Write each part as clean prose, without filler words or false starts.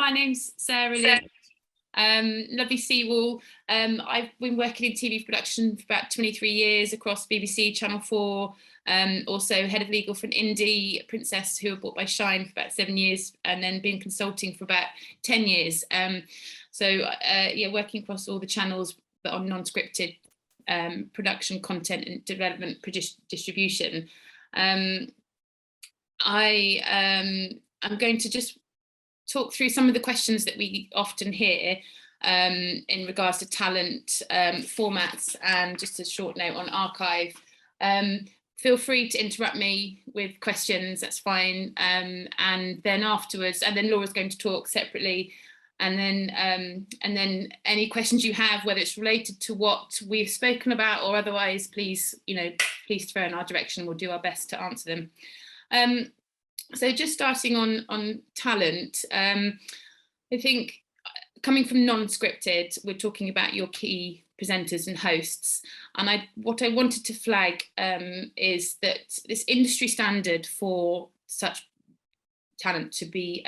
my name's Sarah Lee. Lovely to see you all. I've been working in TV production for about 23 years across BBC, Channel 4, also head of legal for an indie princess who were bought by Shine for about 7 years, and then been consulting for about 10 years. Yeah, working across all the channels, but on non-scripted production, content and development, distribution. I'm going to just talk through some of the questions that we often hear in regards to talent formats, and just a short note on archive. Feel free to interrupt me with questions, that's fine. And then afterwards, and then Laura's going to talk separately. And then any questions you have, whether it's related to what we've spoken about or otherwise, please throw in our direction. We'll do our best to answer them. So just starting on talent, I think coming from non-scripted, we're talking about your key presenters and hosts. And what I wanted to flag is that this industry standard for such talent to be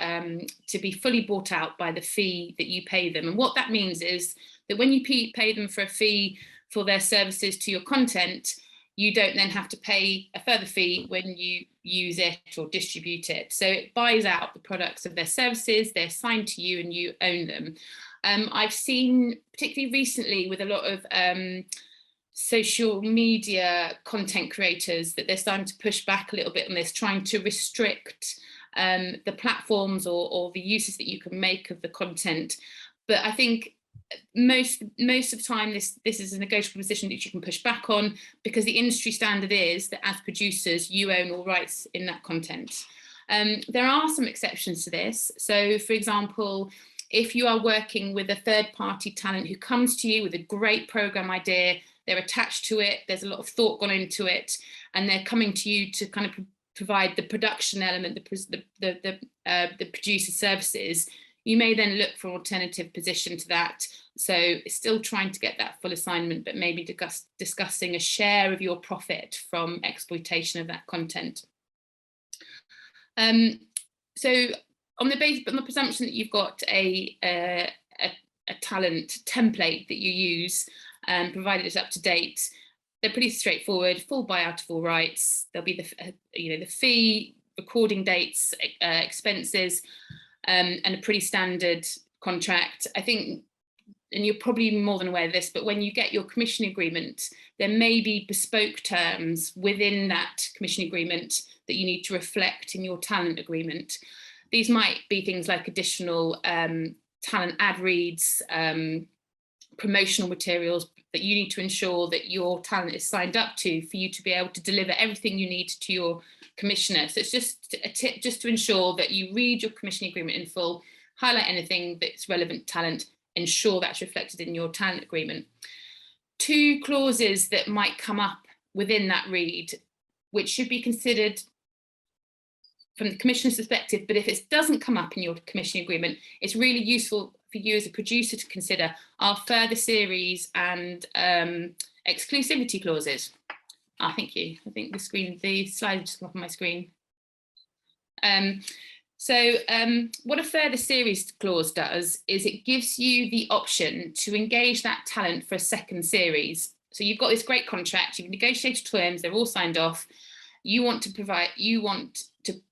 fully bought out by the fee that you pay them. And what that means is that when you pay them for a fee for their services to your content, you don't then have to pay a further fee when you use it or distribute it. So it buys out the products of their services, they're assigned to you and you own them. I've seen, particularly recently with a lot of social media content creators, that they're starting to push back a little bit on this, trying to restrict the platforms or the uses that you can make of the content. But I think most of the time this is a negotiable position that you can push back on, because the industry standard is that as producers you own all rights in that content. There are some exceptions to this. So for example, if you are working with a third-party talent who comes to you with a great program idea, they're attached to it, there's a lot of thought gone into it, and they're coming to you to kind of provide the production element, the producer services, you may then look for an alternative position to that. So still trying to get that full assignment, but maybe discussing a share of your profit from exploitation of that content. So on the presumption that you've got a talent template that you use, provided it's up to date, they're pretty straightforward. Full buyout of all rights. There'll be the fee, recording dates, expenses, and a pretty standard contract. I think, and you're probably more than aware of this, but when you get your commission agreement, there may be bespoke terms within that commission agreement that you need to reflect in your talent agreement. These might be things like additional talent ad reads, promotional materials that you need to ensure that your talent is signed up to for you to be able to deliver everything you need to your commissioner. So it's just a tip just to ensure that you read your commissioning agreement in full, highlight anything that's relevant to talent, ensure that's reflected in your talent agreement. Two clauses that might come up within that read, which should be considered from the commissioner's perspective, but if it doesn't come up in your commissioning agreement, it's really useful for you as a producer to consider are further series and exclusivity clauses. Thank you. I think the slide just come up on my screen. What a further series clause does is it gives you the option to engage that talent for a second series. So you've got this great contract, you've negotiated terms, they're all signed off. You want to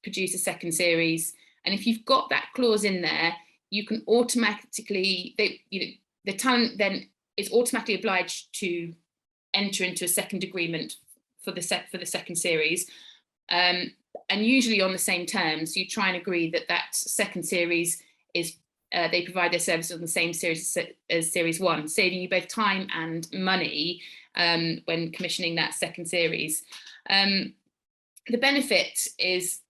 produce a second series, and if you've got that clause in there, you can automatically, the talent then is automatically obliged to enter into a second agreement for the second series, and usually on the same terms. You try and agree that that second series is they provide their services on the same series as series one, saving you both time and money when commissioning that second series. The benefit is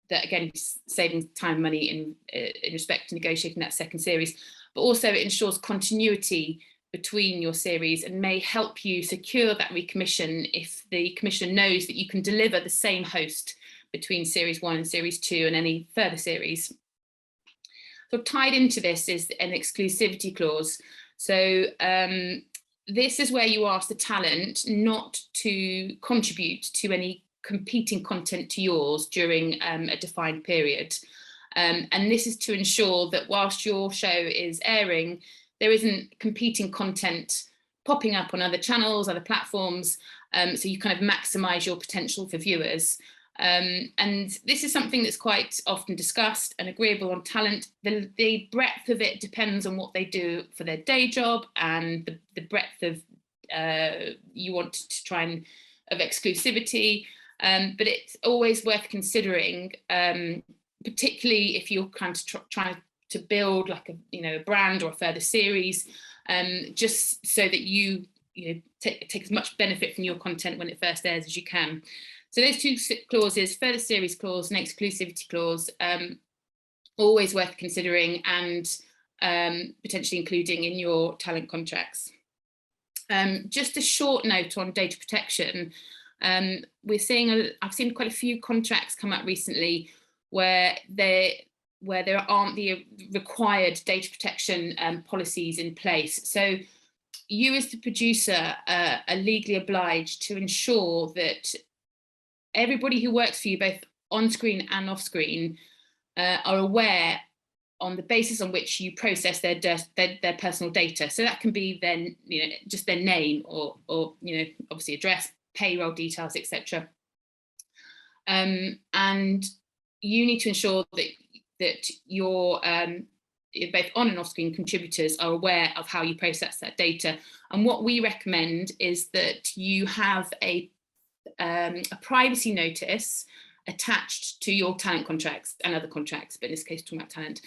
that, again, saving time and money in respect to negotiating that second series, but also it ensures continuity between your series and may help you secure that recommission if the commissioner knows that you can deliver the same host between series one and series two and any further series. So tied into this is an exclusivity clause. So this is where you ask the talent not to contribute to any competing content to yours during a defined period. And this is to ensure that whilst your show is airing, there isn't competing content popping up on other channels, other platforms, so you kind of maximise your potential for viewers. And this is something that's quite often discussed and agreeable on talent. The breadth of it depends on what they do for their day job, and the breadth of you want to try and of exclusivity. But it's always worth considering, particularly if you're kind of trying to build like a brand or a further series, just so that you take as much benefit from your content when it first airs as you can. So those two clauses, further series clause and exclusivity clause, always worth considering and potentially including in your talent contracts. Just a short note on data protection. I've seen quite a few contracts come up recently where there aren't the required data protection policies in place. So you as the producer are legally obliged to ensure that everybody who works for you, both on screen and off screen, are aware on the basis on which you process their personal data. So that can be then just their name or obviously address, payroll details, etc. And you need to ensure that your both on and off screen contributors are aware of how you process that data. And what we recommend is that you have a privacy notice attached to your talent contracts and other contracts, but in this case talking about talent.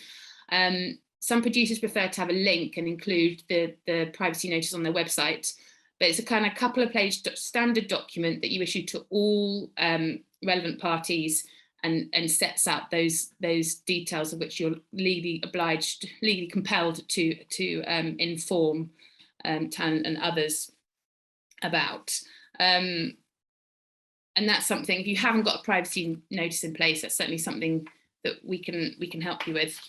Some producers prefer to have a link and include the privacy notice on their website, but it's a kind of couple of page standard document that you issue to all relevant parties and sets out those details of which you're legally compelled to inform talent and others about. And that's something, if you haven't got a privacy notice in place, that's certainly something that we can help you with.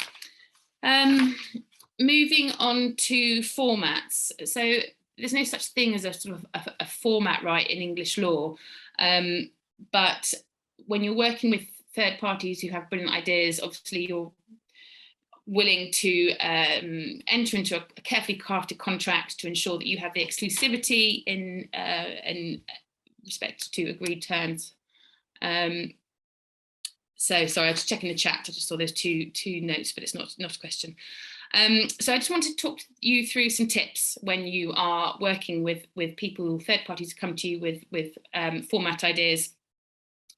Moving on to formats. So there's no such thing as a sort of a format right in English law, but when you're working with third parties who have brilliant ideas, obviously you're willing to enter into a carefully crafted contract to ensure that you have the exclusivity in respect to agreed terms. So sorry, I was checking the chat. I just saw those two notes, but it's not a question. So I just wanted to talk you through some tips when you are working with people, third parties who come to you with format ideas.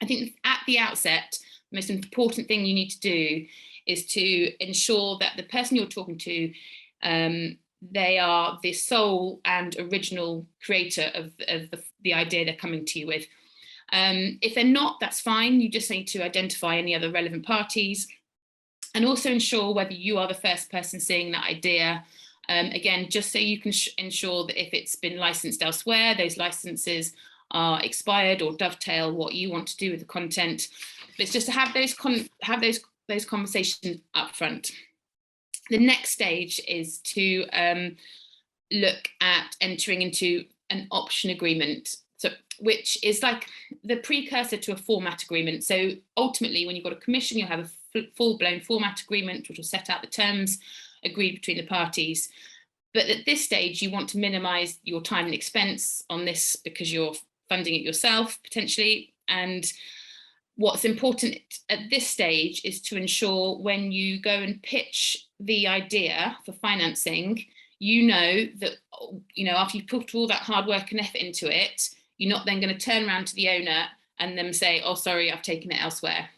I think at the outset, the most important thing you need to do is to ensure that the person you're talking to, they are the sole and original creator of the idea they're coming to you with. If they're not, that's fine. You just need to identify any other relevant parties and also ensure whether you are the first person seeing that idea. Again, just so you can ensure that if it's been licensed elsewhere, those licenses are expired or dovetail what you want to do with the content. But it's just to have those conversations up front. The next stage is to look at entering into an option agreement, which is like the precursor to a format agreement. So ultimately, when you've got a commission, you'll have a full-blown format agreement, which will set out the terms agreed between the parties. But at this stage, you want to minimise your time and expense on this because you're funding it yourself, potentially. And what's important at this stage is to ensure when you go and pitch the idea for financing, you know that, after you've put all that hard work and effort into it, you're not then going to turn around to the owner and then say, oh, sorry, I've taken it elsewhere.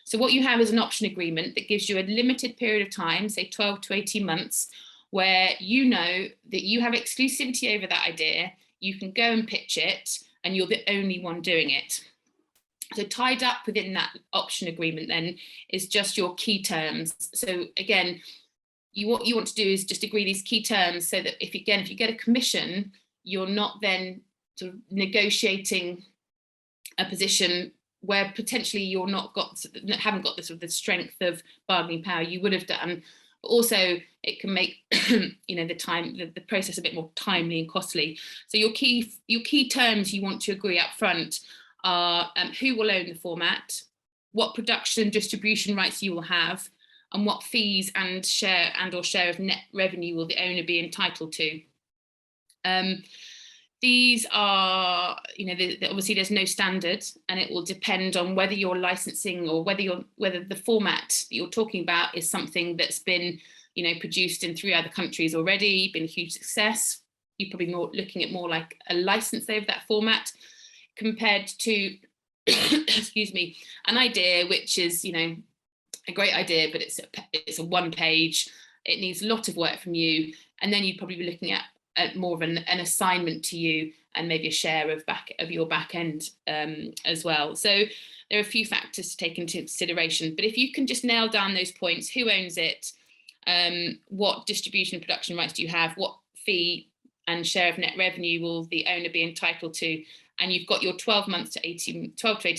So what you have is an option agreement that gives you a limited period of time, say 12 to 18 months, where you know that you have exclusivity over that idea, you can go and pitch it, and you're the only one doing it. So tied up within that option agreement then is just your key terms. So again, what you want to do is just agree these key terms so that if you get a commission, you're not then sort of negotiating a position where potentially you're haven't got the sort of the strength of bargaining power you would have done. But also it can make the process a bit more timely and costly. So your key terms you want to agree up front are who will own the format, what production and distribution rights you will have, and what fees and share of net revenue will the owner be entitled to. These are, obviously there's no standard, and it will depend on whether you're licensing or whether the format that you're talking about is something that's been, produced in 3 other countries already, been a huge success. You're probably looking at more like a license over that format, compared to, excuse me, an idea which is, a great idea, but it's a 1 page. It needs a lot of work from you, and then you'd probably be looking at more of an assignment to you, and maybe a share of your back end as well. So there are a few factors to take into consideration, but if you can just nail down those points: who owns it, what distribution and production rights do you have, what fee and share of net revenue will the owner be entitled to, and you've got your 12 to 18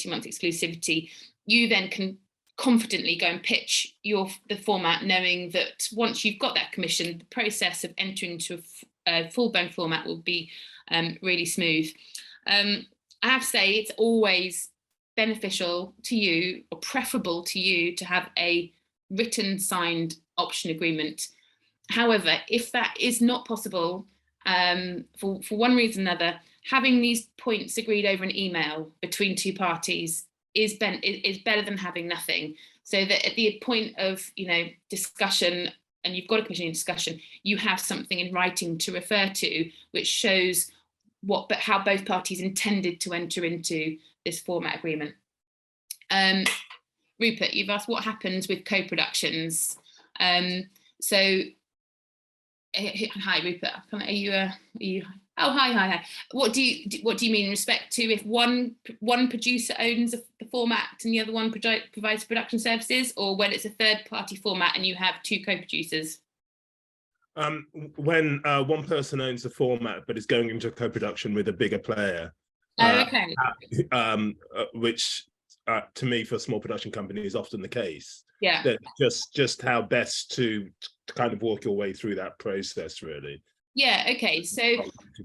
months exclusivity, you then can confidently go and pitch the format, knowing that once you've got that commission, the process of entering into a full-blown format will be really smooth. I have to say, it's always beneficial to you, or preferable to you, to have a written signed option agreement. However, if that is not possible, for one reason or another, having these points agreed over an email between 2 parties is better than having nothing. So that at the point of discussion, and you've got a commission discussion, you have something in writing to refer to, which shows how both parties intended to enter into this format agreement. Rupert, you've asked what happens with co-productions. Hi, Rupert. Are you? Oh, hi. What do you mean in respect to if one producer owns the format and the other one provides production services, or when it's a third-party format and you have 2 co-producers? When one person owns the format but is going into a co-production with a bigger player. Okay. Which to me, for a small production company, is often the case. Yeah. That just how best to kind of walk your way through that process, really. Yeah, okay. So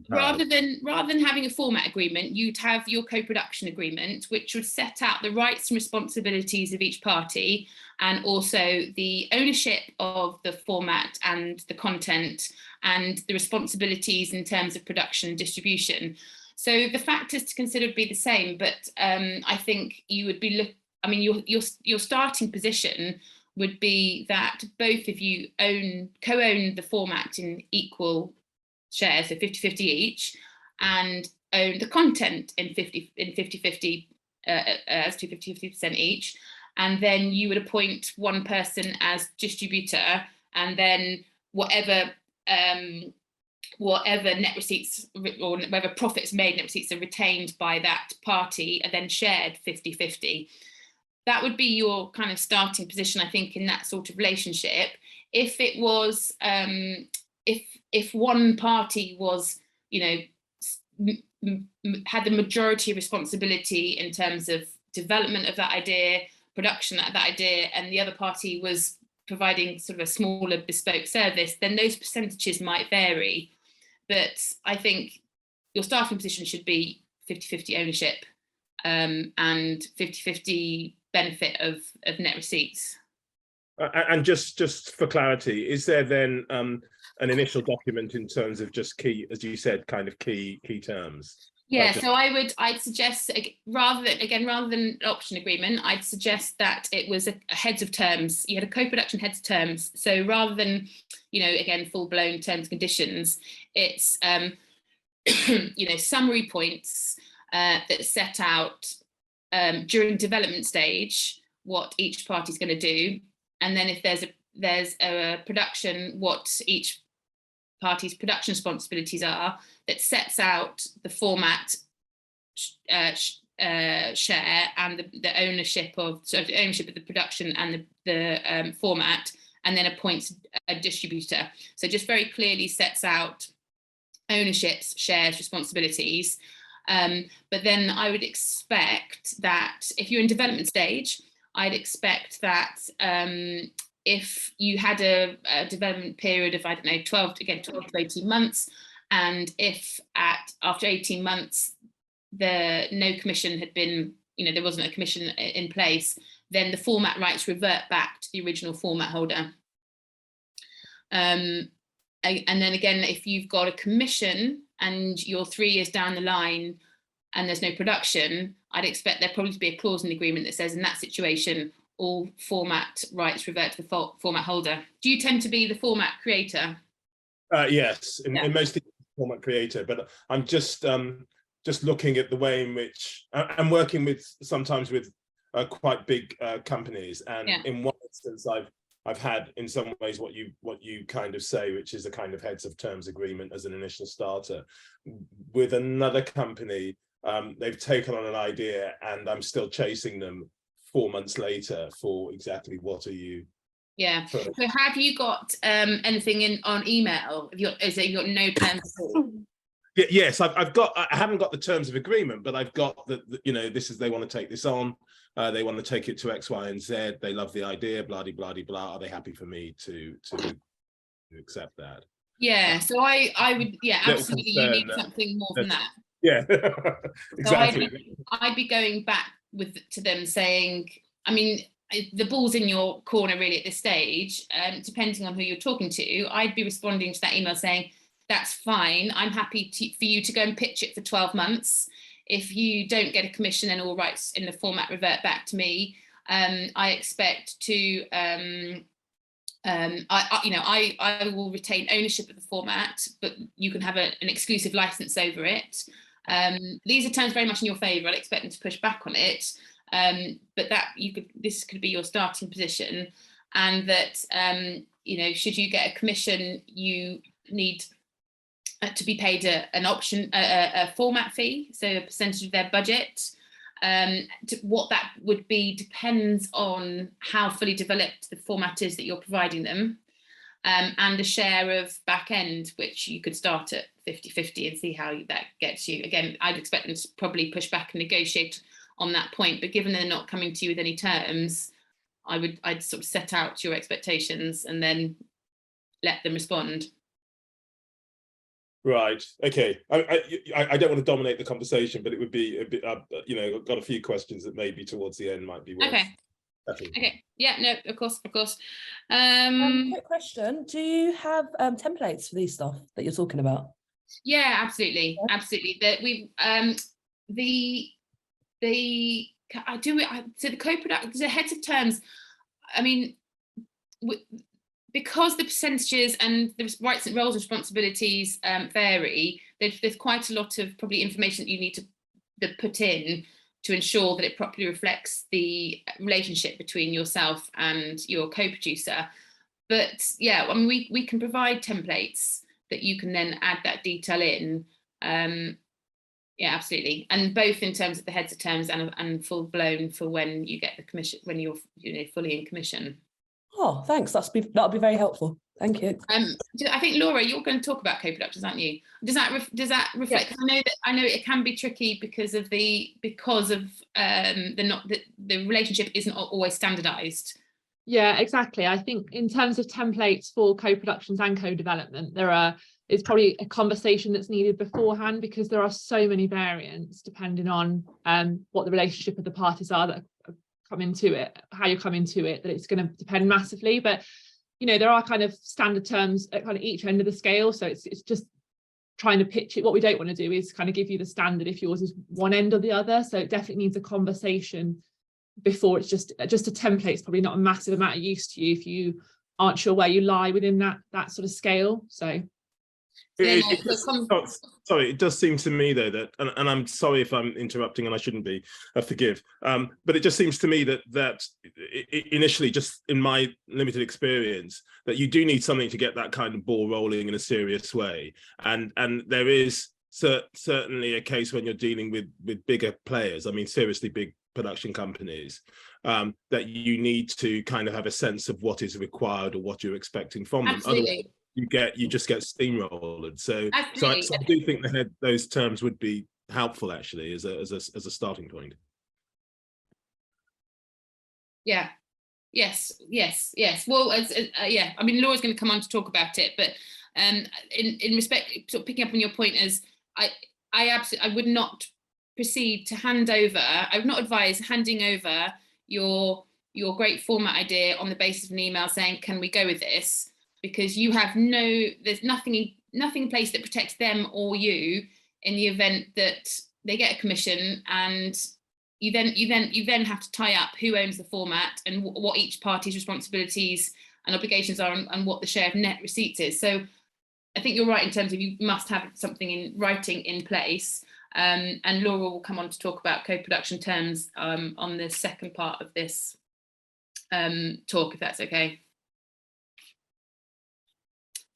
rather than having a format agreement, you'd have your co-production agreement, which would set out the rights and responsibilities of each party, and also the ownership of the format and the content, and the responsibilities in terms of production and distribution. So the factors to consider would be the same, but I think you would be your starting position would be that both of you co-own the format in equal shares, so 50-50 each, and own the content in 50-50 as to 50% each. And then you would appoint one person as distributor, and then whatever net receipts or whatever profits made, net receipts are retained by that party are then shared 50-50. That would be your kind of starting position, I think, in that sort of relationship. If it was, if one party was, had the majority of responsibility in terms of development of that idea, production of that idea, and the other party was providing sort of a smaller bespoke service, then those percentages might vary. But I think your starting position should be 50-50 ownership and 50-50 benefit of net receipts. And just for clarity, is there then an initial document in terms of just key, as you said, kind of key terms? Yeah, so I'd suggest, rather than an option agreement, I'd suggest that it was a heads of terms. You had a co-production heads of terms. So rather than, again, full-blown terms and conditions, it's, summary points that set out during development stage what each party's going to do, and then if there's a production, what each party's production responsibilities are, that sets out the format share and the ownership of the production and the format, and then appoints a distributor. So just very clearly sets out ownerships, shares, responsibilities. But then I would expect that if you're in development stage, I'd expect that if you had a development period of, 12 to 18 months, and if after 18 months no commission had been, there wasn't a commission in place, then the format rights revert back to the original format holder. And then again, if you've got a commission and you're 3 years down the line and there's no production, I'd expect there probably to be a clause in the agreement that says in that situation, all format rights revert to the format holder. Do you tend to be the format creator? Yes, in most cases, format creator, but I'm just looking at the way in which I'm working with sometimes with quite big companies, and in one instance I've had in some ways what you kind of say, which is a kind of heads of terms agreement as an initial starter. With another company, they've taken on an idea and I'm still chasing them 4 months later for exactly what are you. Yeah. So have you got anything on email? Is it you got no terms at all? Yes, I haven't got the terms of agreement, but I've got the this is, they want to take this on. They want to take it to X, Y, and Z. They love the idea, blah, blah, blah, blah. Are they happy for me to accept that? Yeah, so I would, yeah, absolutely. You need something more than that. Yeah, exactly. So I'd be going back to them saying, I mean, the ball's in your corner really at this stage, depending on who you're talking to. I'd be responding to that email saying, that's fine. I'm happy for you to go and pitch it for 12 months. If you don't get a commission and all rights in the format revert back to me, I expect to, I will retain ownership of the format, but you can have an exclusive license over it. These are terms very much in your favour. I'd expect them to push back on it, but this could be your starting position, and that should you get a commission, you need to be paid a format fee, so a percentage of their budget. What that would be depends on how fully developed the format is that you're providing them, and a share of back end, which you could start at 50-50 and see how that gets you. Again, I'd expect them to probably push back and negotiate on that point, but given they're not coming to you with any terms, I'd sort of set out your expectations and then let them respond. Right. Okay. I don't want to dominate the conversation, but it would be a bit. I've got a few questions that maybe towards the end might be worth. Okay. Yeah. No. Of course. Quick question: do you have templates for these stuff that you're talking about? Yeah. Absolutely. That we so the co-product, the heads of terms. I mean, because the percentages and the rights and roles and responsibilities vary, there's quite a lot of probably information that you need to put in to ensure that it properly reflects the relationship between yourself and your co-producer. But yeah, I mean, we can provide templates that you can then add that detail in. Yeah, absolutely. And both in terms of the heads of terms and full blown for when you get the commission, when you're fully in commission. Oh, thanks. That'll be very helpful. Thank you. I think Laura, you're going to talk about co-productions, aren't you? Does that reflect? Yeah. I know it can be tricky because of the relationship isn't always standardized. Yeah, exactly. I think in terms of templates for co-productions and co-development, it's probably a conversation that's needed beforehand, because there are so many variants depending on what the relationship of the parties are that come into it, how you come into it, that it's going to depend massively. But there are kind of standard terms at kind of each end of the scale, so it's just trying to pitch it. What we don't want to do is kind of give you the standard if yours is one end or the other, so it definitely needs a conversation before. It's just a template. It's probably not a massive amount of use to you if you aren't sure where you lie within that sort of scale. So sorry, it does seem to me though that, and I'm sorry if I'm interrupting and I shouldn't be, forgive, but it just seems to me that initially, just in my limited experience, that you do need something to get that kind of ball rolling in a serious way, and there is certainly a case when you're dealing with bigger players, I mean seriously big production companies, that you need to kind of have a sense of what is required or what you're expecting from them. Absolutely. You just get steamrolled. So I do think those terms would be helpful actually as a starting point. Yeah. Yes. Well, yeah. I mean, Laura's going to come on to talk about it, but in respect, sort of picking up on your point, as I would not proceed to hand over. I would not advise handing over your your great format idea on the basis of an email saying, can we go with this? Because you have there's nothing in place that protects them or you in the event that they get a commission, and you then have to tie up who owns the format and what each party's responsibilities and obligations are, and what the share of net receipts is. So I think you're right in terms of you must have something in writing in place. And Laura will come on to talk about co-production terms on the second part of this talk, if that's okay.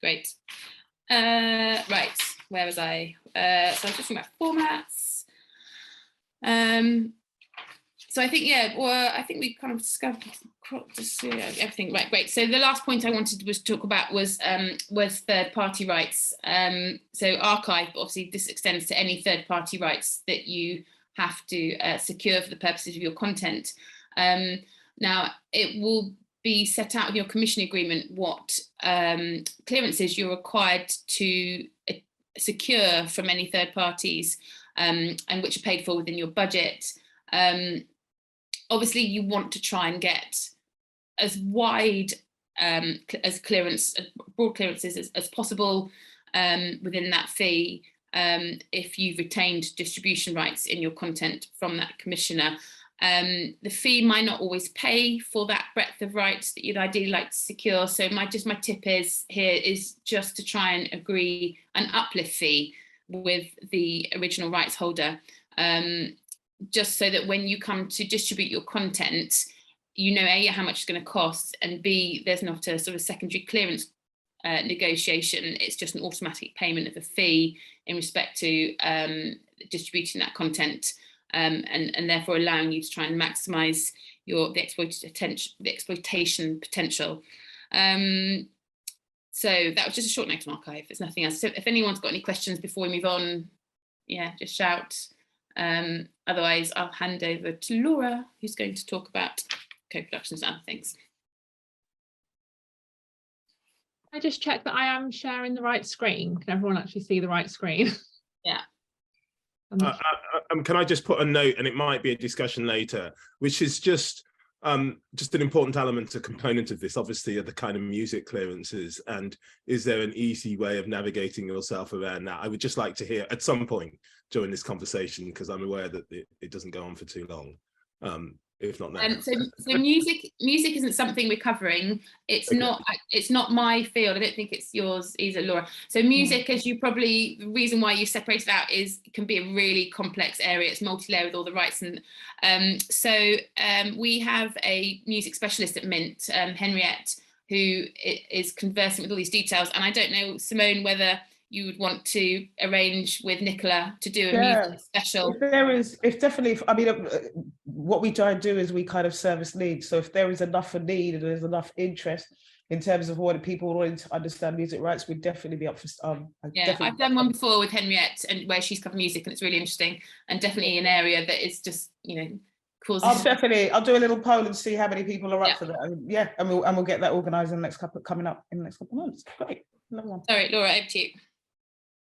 Great. Right, where was I? So I was just talking about formats. So I think, yeah, well, I think we kind of discovered everything. Right, great. So the last point I wanted to talk about was third-party rights. So archive, obviously this extends to any third-party rights that you have to secure for the purposes of your content. Now, it will be set out in your commission agreement what clearances you're required to secure from any third parties, and which are paid for within your budget. Obviously, you want to try and get as wide as broad clearances as possible within that fee, if you've retained distribution rights in your content from that commissioner. The fee might not always pay for that breadth of rights that you'd ideally like to secure. So my tip is just to try and agree an uplift fee with the original rights holder, just so that when you come to distribute your content, you know, A, how much it's going to cost, and B, there's not a sort of secondary clearance negotiation. It's just an automatic payment of a fee in respect to distributing that content. And therefore allowing you to try and maximise the exploitation potential. So that was just a short note on archive. There's nothing else. So if anyone's got any questions before we move on, yeah, just shout. Otherwise, I'll hand over to Laura, who's going to talk about co-productions and other things. I just check that I am sharing the right screen. Can everyone actually see the right screen? Yeah. Can I just put a note, and it might be a discussion later, which is just an important element, a component of this, obviously, are the kind of music clearances, and is there an easy way of navigating yourself around that? I would just like to hear at some point during this conversation, because I'm aware that it doesn't go on for too long. If not now. So music isn't something we're covering. It's okay. It's not my field. I don't think it's yours either, Laura. So music, as you probably, the reason why you separate it out is it can be a really complex area. It's multi-layer with all the rights, and we have a music specialist at Mint, Henriette, who is conversing with all these details. And I don't know, Simone, whether you would want to arrange with Nicola to do a music special. If definitely, I mean, what we try and do is we kind of service needs. So if there is enough of need and there's enough interest in terms of what people want to understand music rights, we'd definitely be up for. Yeah, I've done one before with Henriette, and where she's covered music, and it's really interesting, and definitely an area that is just, you know, causes. I'll do a little poll and see how many people are up for that. And we'll get that organised in the next couple of months. Great. Another one. Sorry, Laura, over to you.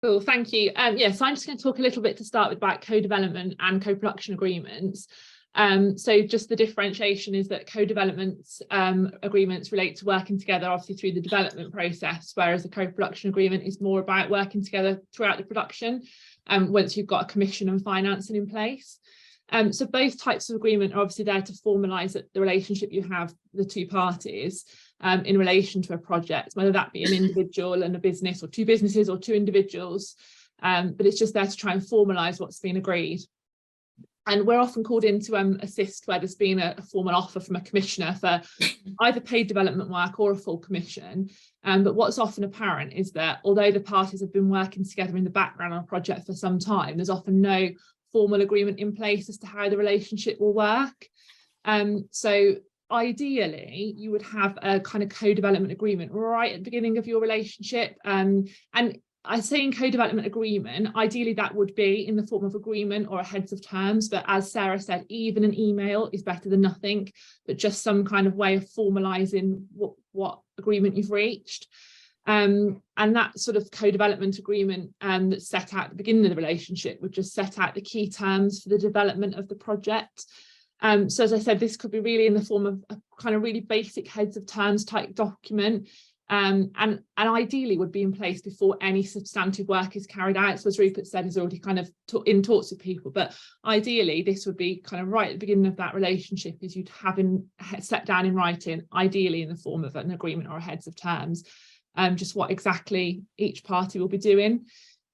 Cool, thank you. So I'm just going to talk a little bit to start with about co-development and co-production agreements. So just the differentiation is that co-development agreements relate to working together, obviously, through the development process, whereas a co-production agreement is more about working together throughout the production, once you've got a commission and financing in place. So both types of agreement are obviously there to formalise the relationship you have with the two parties in relation to a project, whether that be an individual and a business, or two businesses or two individuals, but it's just there to try and formalise what's been agreed. And we're often called in to assist where there's been a formal offer from a commissioner for either paid development work or a full commission. But what's often apparent is that although the parties have been working together in the background on a project for some time, there's often no formal agreement in place as to how the relationship will work. So ideally, you would have a kind of co-development agreement right at the beginning of your relationship. And I say in co-development agreement, ideally that would be in the form of agreement or a heads of terms. But as Sarah said, even an email is better than nothing, but just some kind of way of formalising what agreement you've reached. And that sort of co-development agreement that's set out at the beginning of the relationship would just set out the key terms for the development of the project. So as I said, this could be really in the form of a kind of really basic heads of terms type document, and ideally would be in place before any substantive work is carried out. So as Rupert said, is already kind of in talks with people, but ideally this would be kind of right at the beginning of that relationship, is you'd have set down in writing, ideally in the form of an agreement or a heads of terms, just what exactly each party will be doing.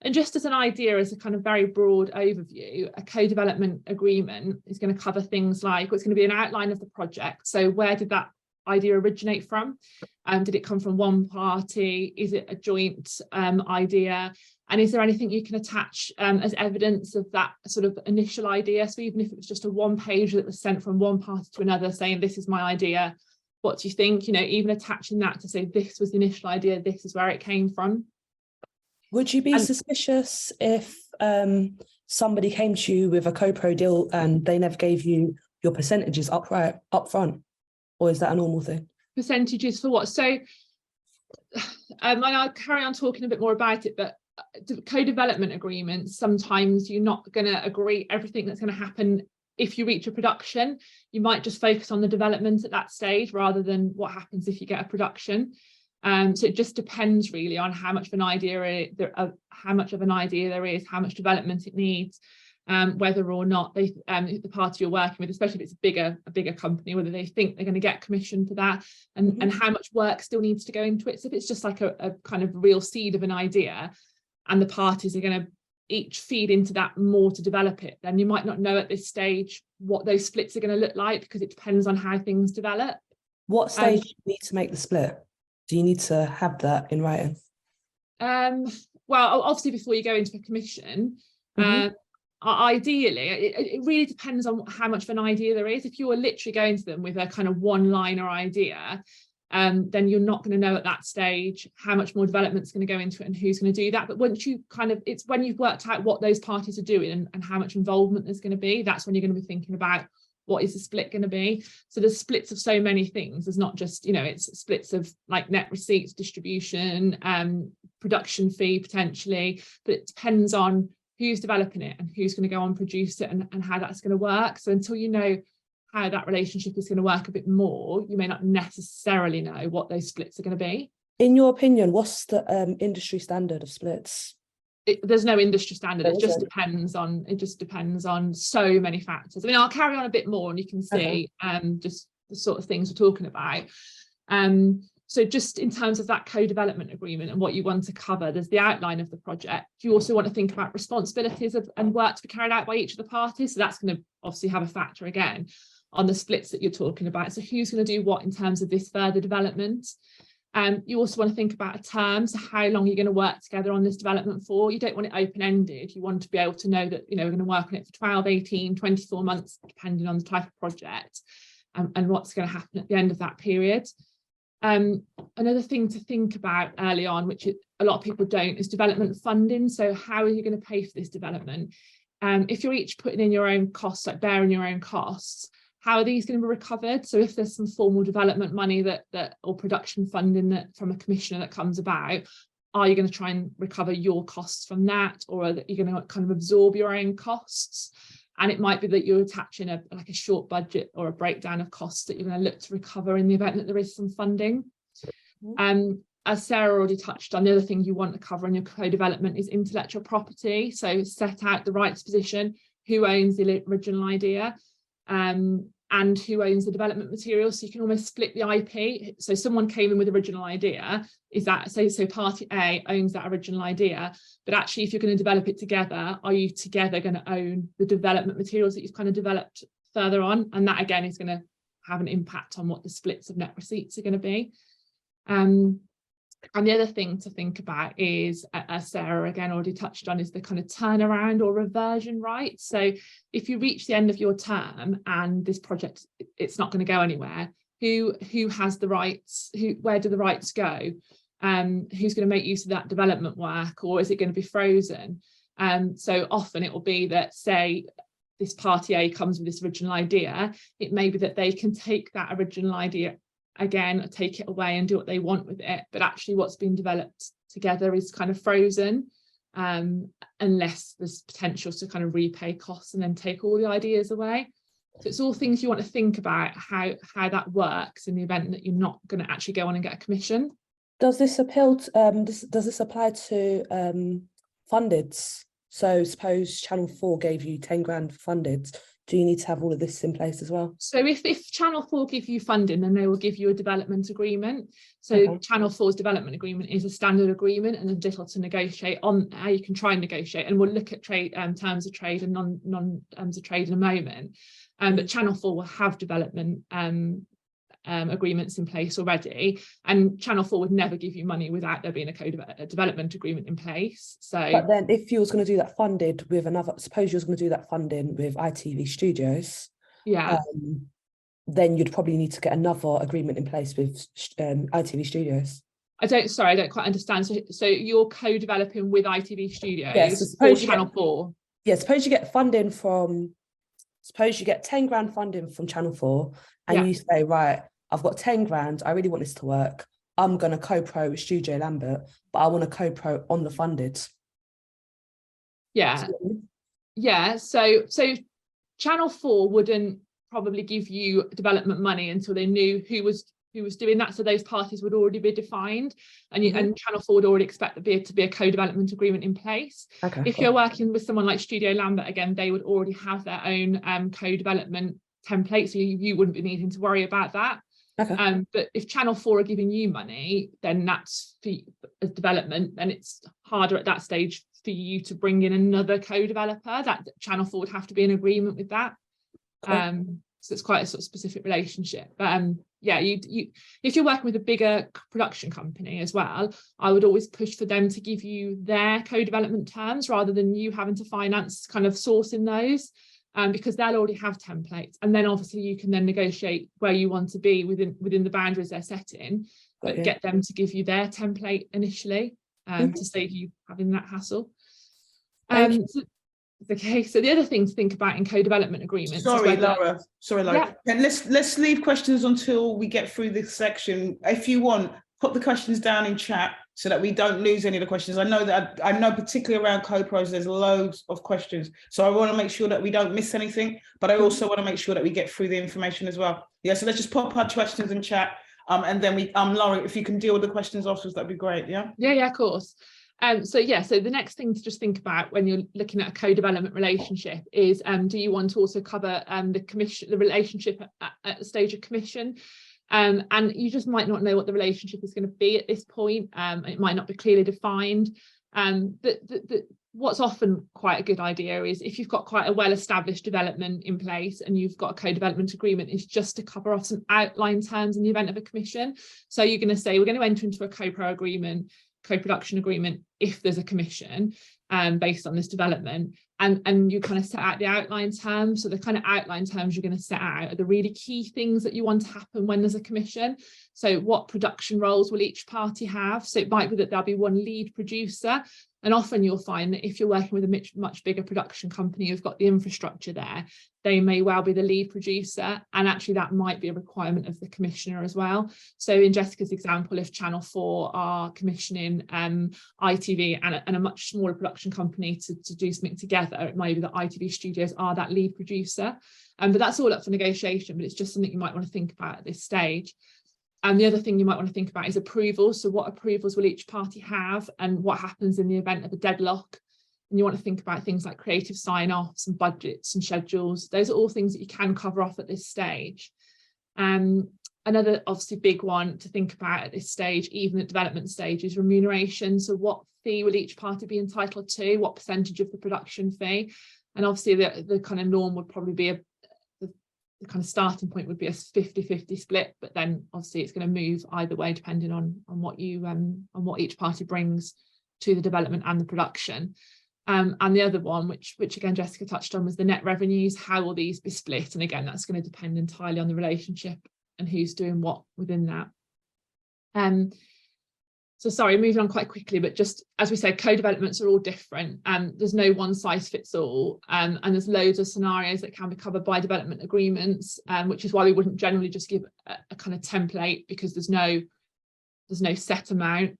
And just as an idea, as a kind of very broad overview, a co-development agreement is going to cover things like, well, it's going to be an outline of the project. So where did that idea originate from? Did it come from one party? Is it a joint idea? And is there anything you can attach as evidence of that sort of initial idea? So even if it was just a one page that was sent from one party to another saying, this is my idea, what do you think? You know, even attaching that to say, this was the initial idea, this is where it came from. Would you be suspicious if somebody came to you with a co-pro deal and they never gave you your percentages up front? Or is that a normal thing? Percentages for what? So I'll carry on talking a bit more about it, but co-development agreements, sometimes you're not going to agree everything that's going to happen if you reach a production. You might just focus on the development at that stage rather than what happens if you get a production. So it just depends really on how much of an idea there is, how much development it needs, whether or not the party you're working with, especially if it's a bigger company, whether they think they're going to get commission for that, and how much work still needs to go into it. So if it's just like a kind of real seed of an idea, and the parties are going to each feed into that more to develop it, then you might not know at this stage what those splits are going to look like, because it depends on how things develop. What stage do you need to make the split? Do you need to have that in writing? Well, obviously before you go into a commission, ideally, it really depends on how much of an idea there is. If you're literally going to them with a kind of one-liner idea, then you're not going to know at that stage how much more development's going to go into it and who's going to do that. But once you it's when you've worked out what those parties are doing and how much involvement there's going to be, that's when you're going to be thinking about what is the split going to be. So there's splits of so many things. There's not just, it's splits of like net receipts, distribution, production fee potentially, but it depends on who's developing it and who's going to go on produce it and how that's going to work. So until you know how that relationship is going to work a bit more, you may not necessarily know what those splits are going to be. In your opinion, what's the industry standard of splits? There's no industry standard. It just depends on so many factors. I mean, I'll carry on a bit more and you can see just the sort of things we're talking about. So just in terms of that co-development agreement and what you want to cover, there's the outline of the project. You also want to think about responsibilities and work to be carried out by each of the parties. So that's going to obviously have a factor again on the splits that you're talking about. So who's going to do what in terms of this further development? You also want to think about a term, so how long you're going to work together on this development for. You don't want it open-ended. You want to be able to know that, we're going to work on it for 12, 18, 24 months, depending on the type of project and what's going to happen at the end of that period. Another thing to think about early on, which a lot of people don't, is development funding. So how are you going to pay for this development? If you're each putting in your own costs, like bearing your own costs, how are these going to be recovered? So if there's some formal development money that or production funding that from a commissioner that comes about, are you going to try and recover your costs from that, or are you going to kind of absorb your own costs? And it might be that you're attaching a short budget or a breakdown of costs that you're going to look to recover in the event that there is some funding. As Sarah already touched on, the other thing you want to cover in your co-development is intellectual property. So set out the rights position, who owns the original idea, and who owns the development material. So you can almost split the IP. So someone came in with original idea, so party A owns that original idea, but actually if you're going to develop it together, are you together going to own the development materials that you've kind of developed further on? And that again is going to have an impact on what the splits of net receipts are going to be. And the other thing to think about is, as Sarah again already touched on, is the kind of turnaround or reversion right. So if you reach the end of your term and this project, it's not going to go anywhere, who has the rights? Where do the rights go? Who's going to make use of that development work, or is it going to be frozen? So often it will be that, say, this party A comes with this original idea, it may be that they can take that original idea again, take it away and do what they want with it, but actually what's been developed together is kind of frozen, unless there's potential to kind of repay costs and then take all the ideas away. So it's all things you want to think about how that works in the event that you're not going to actually go on and get a commission. Does this appeal to, does this apply to fundeds? So suppose Channel 4 gave you 10 grand for fundeds. Do you need to have all of this in place as well? So if Channel 4 give you funding, then they will give you a development agreement. So Okay. Channel 4's development agreement is a standard agreement, and there's little to negotiate on how you can try and negotiate. And we'll look at trade terms of trade and non terms of trade in a moment. But Channel 4 will have development agreements in place already, and Channel 4 would never give you money without there being a development agreement in place. So But then if you was going to do that funded with another, suppose you was going to do that funding with ITV Studios, yeah, then you'd probably need to get another agreement in place with ITV Studios. I don't quite understand. So you're co-developing with ITV Studios, Yes, or Channel 4? Yeah, suppose you get funding from, suppose you get 10 grand funding from Channel 4, and you say, right, I've got 10 grand, I really want this to work. I'm going to co-pro with Studio Lambert, but I want to co-pro on the funded. Yeah. Yeah. So Channel 4 wouldn't probably give you development money until they knew who was doing that. So those parties would already be defined, and and Channel 4 would already expect there to be a co-development agreement in place. Okay, if you're working with someone like Studio Lambert, again, they would already have their own co-development template, so you wouldn't be needing to worry about that. Okay. But if Channel 4 are giving you money, then that's for development, and it's harder at that stage for you to bring in another co-developer. That Channel 4 would have to be in agreement with that. Cool. So it's quite a sort of specific relationship. But yeah, you if you're working with a bigger production company as well, I would always push for them to give you their co-development terms rather than you having to finance kind of sourcing those. Because they'll already have templates, and then obviously you can then negotiate where you want to be within the boundaries they're setting, but get them to give you their template initially, to save you having that hassle. Okay, so the other thing to think about in co-development agreements. Sorry, Laura. And let's leave questions until we get through this section. If you want, put the questions down in chat so that we don't lose any of the questions. I know particularly around co-pros, there's loads of questions. So I want to make sure that we don't miss anything, but I also want to make sure that we get through the information as well. Yeah, so let's just pop our questions in chat. And then Laura, if you can deal with the questions afterwards, that'd be great. Yeah, of course. So the next thing to just think about when you're looking at a co-development relationship is, do you want to also cover the relationship at the stage of commission? And you just might not know what the relationship is going to be at this point. It might not be clearly defined. But what's often quite a good idea is, if you've got quite a well-established development in place and you've got a co-development agreement, is just to cover off some outline terms in the event of a commission. So you're going to say, we're going to enter into a co-production agreement if there's a commission based on this development, and you kind of set out the outline terms. So the kind of outline terms you're going to set out are the really key things that you want to happen when there's a commission. So what production roles will each party have? So it might be that there'll be one lead producer, and often you'll find that if you're working with a much bigger production company who've got the infrastructure there, they may well be the lead producer, and actually that might be a requirement of the commissioner as well. So in Jessica's example, if Channel 4 are commissioning ITV and a much smaller production company to do something together, it might be that ITV Studios are that lead producer. But that's all up for negotiation, but it's just something you might want to think about at this stage. And the other thing you might want to think about is approvals. So what approvals will each party have, and what happens in the event of a deadlock? And you want to think about things like creative sign-offs and budgets and schedules. Those are all things that you can cover off at this stage. Another obviously big one to think about at this stage, even at development stage, is remuneration. So what fee will each party be entitled to? What percentage of the production fee? And obviously the kind of norm would probably be the kind of starting point would be a 50-50 split, but then obviously it's going to move either way depending on what each party brings to the development and the production. And the other one, which again Jessica touched on, was the net revenues. How will these be split? And again, that's going to depend entirely on the relationship and who's doing what within that. So sorry, moving on quite quickly, but just as we said, co-developments are all different. There's no one size fits all, and there's loads of scenarios that can be covered by development agreements, which is why we wouldn't generally just give a kind of template, because there's no set amount.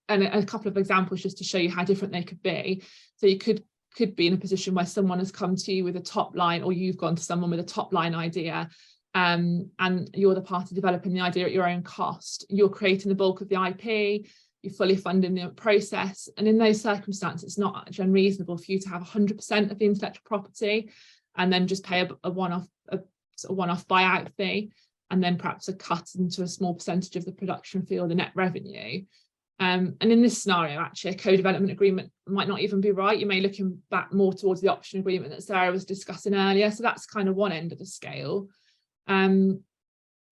And a couple of examples just to show you how different they could be. So you could could be in a position where someone has come to you with a top line, or you've gone to someone with a top line idea, and you're the party developing the idea at your own cost. You're creating the bulk of the IP, you're fully funding the process, and in those circumstances it's not actually unreasonable for you to have 100% of the intellectual property and then just pay a one-off buyout fee, and then perhaps a cut into a small percentage of the production fee or the net revenue. And in this scenario, actually, a co-development agreement might not even be right. You may be looking back more towards the option agreement that Sarah was discussing earlier. So that's kind of one end of the scale. And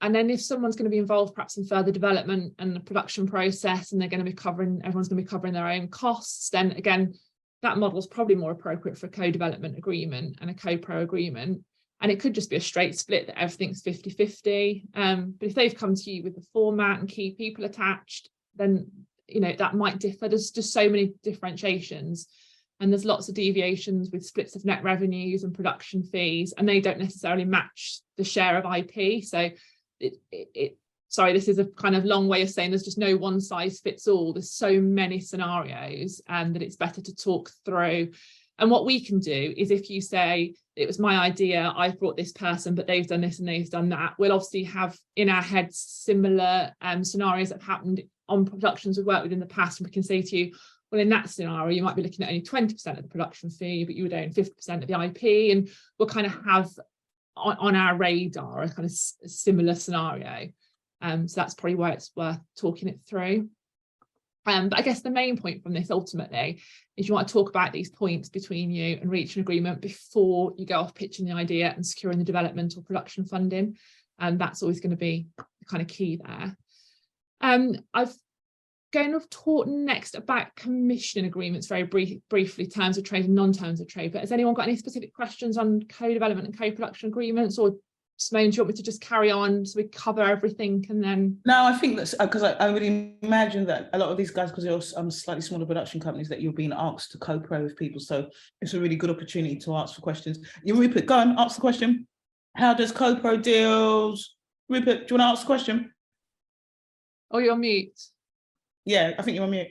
then if someone's going to be involved perhaps in further development and the production process, and everyone's going to be covering their own costs, then again, that model is probably more appropriate for a co-development agreement and a co-pro agreement. And it could just be a straight split that everything's 50-50. But if they've come to you with the format and key people attached, then that might differ. There's just so many differentiations, and there's lots of deviations with splits of net revenues and production fees, and they don't necessarily match the share of IP. So sorry, this is a kind of long way of saying there's just no one size fits all. There's so many scenarios, and that it's better to talk through. And what we can do is, if you say it was my idea, I brought this person, but they've done this and they've done that, we'll obviously have in our heads similar scenarios that have happened on productions we've worked with in the past, and we can say to you, well, in that scenario you might be looking at only 20% of the production fee, but you would own 50% of the IP, and we'll kind of have on our radar a kind of similar scenario. So that's probably why it's worth talking it through. But I guess the main point from this ultimately is you want to talk about these points between you and reach an agreement before you go off pitching the idea and securing the development or production funding. And that's always going to be the kind of key there. I've going to talk next about commissioning agreements very briefly, terms of trade and non-terms of trade. But has anyone got any specific questions on co-development and co-production agreements? Or Simone, do you want me to just carry on so we cover everything and then? No, I think that's because I would imagine that a lot of these guys, because you're slightly smaller production companies, that you're being asked to co-pro with people. So it's a really good opportunity to ask for questions. You, Rupert, go on, ask the question. How does co-pro deals? Rupert, do you want to ask the question? Oh, you're on mute. Yeah, I think you're on mute.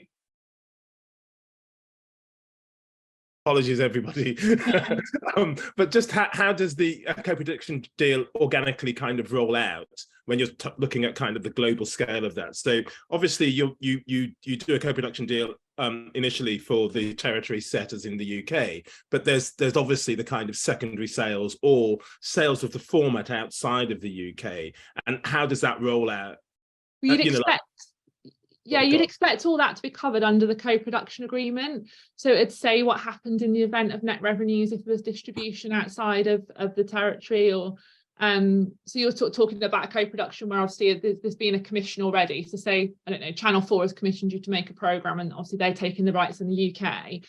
Apologies, everybody. But just how does the co-production deal organically kind of roll out when you're looking at kind of the global scale of that? So obviously you do a co-production deal initially for the territory set as in the UK, but there's obviously the kind of secondary sales or sales of the format outside of the UK. And how does that roll out? You'd expect, you'd expect all that to be covered under the co-production agreement. So it'd say what happened in the event of net revenues if there was distribution outside of the territory, or so you're talking about a co-production where obviously there's been a commission already. So say, I don't know, Channel 4 has commissioned you to make a programme, and obviously they're taking the rights in the UK,